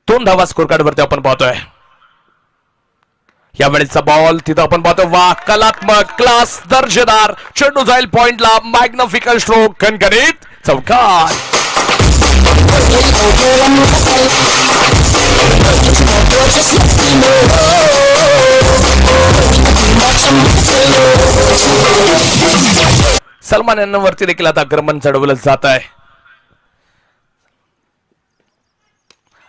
2 धावा score card वरती आपण पाहतोय. यावेळेचा बॉल तिथं आपण पाहतोय. वा, कलात्मक, क्लास, दर्जेदार चेंडू जाईल पॉइंटला. मॅग्निफिकंट स्ट्रोक, खणखणीत चौकार. सलमान यांच्यावरती देखील आता आक्रमण चढवलं जात आहे.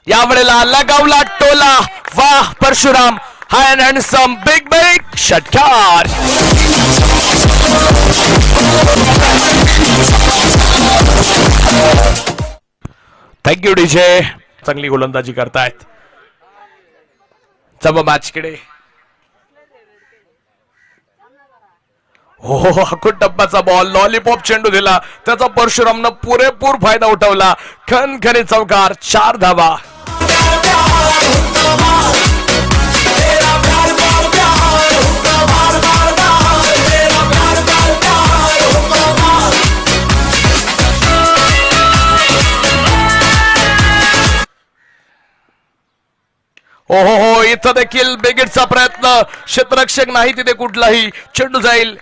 यावेळेला लगावला टोला. वाह परशुराम, हाय अँड हँडसम, बिग बिग षटकार. Thank you DJ. चांगली गोलंदाजी करतायत. चला मॅचकडे. हो, हाकून टप्प्याचा बॉल, लॉलीपॉप चेंडू दिला, त्याचा परशुरामनं पुरेपूर फायदा उठवला. खणखणीत चौकार, 4 धावा. हो, इथं देखील बिगिटचा प्रयत्न. क्षेत्ररक्षक नाही तिथे कुठलाही. चेंडू जाईल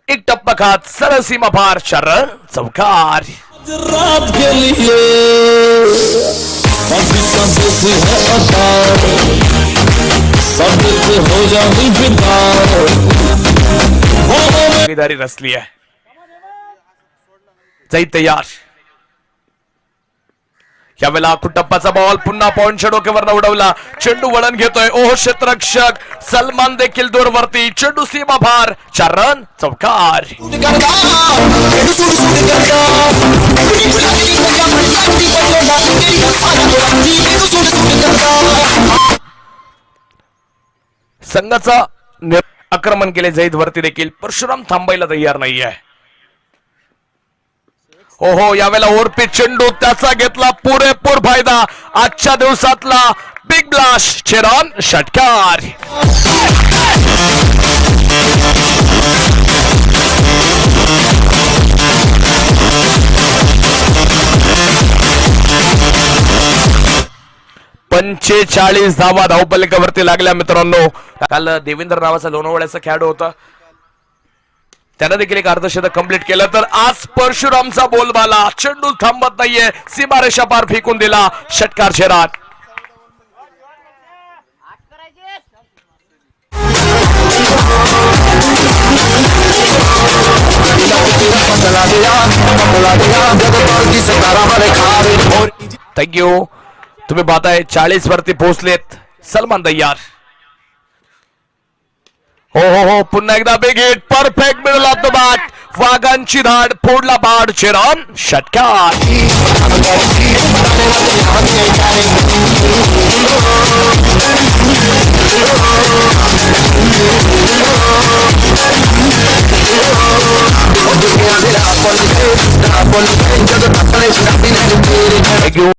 एक टप्पा खात, सरळ सीमा पार, 4 रन, चौकार. भागीदारी रचली आहे. जाई तयार. यावेळेला कुटप्पाचा बॉल पुन्हा पॉइंटच्या डोक्यावर उडवला. चेंडू वळण घेतोय. ओह, क्षेत्ररक्षक सलमान देखील दूरवरती. चेंडू सीमा भार, 4 रन, चौकार. संघाचा आक्रमण केले जाईद वरती देखील. परशुराम थांबायला तयार नाहीये. ओहो, यावेळेला ओरपी चेंडू, त्याचा घेतला पुरेपूर फायदा. आजच्या दिवसातला बिग ब्लास्ट, 6 रन, षटकार. पंचेचाळीस धावा धावपलिकावरती लागल्या मित्रांनो. काल देवेंद्र नावाचा लोणावळ्याचा खेळाडू होता, त्यानं देखील एक अर्धशतक कंप्लीट केलं. तर आज परशुरामचा बोलबाला. चेंडू थांबत नाहीये, सीमारेषा पार फेकून दिला, षटकार, 6 रन. थँक्यू. तुम्ही पाहताय 40 वरती पोहोचलेत सलमान तयार. हो, पुन्हा एकदा big hit, perfect middle of the bat. वाघांची धाड, फोडला बाड, 6 रन, षटकार.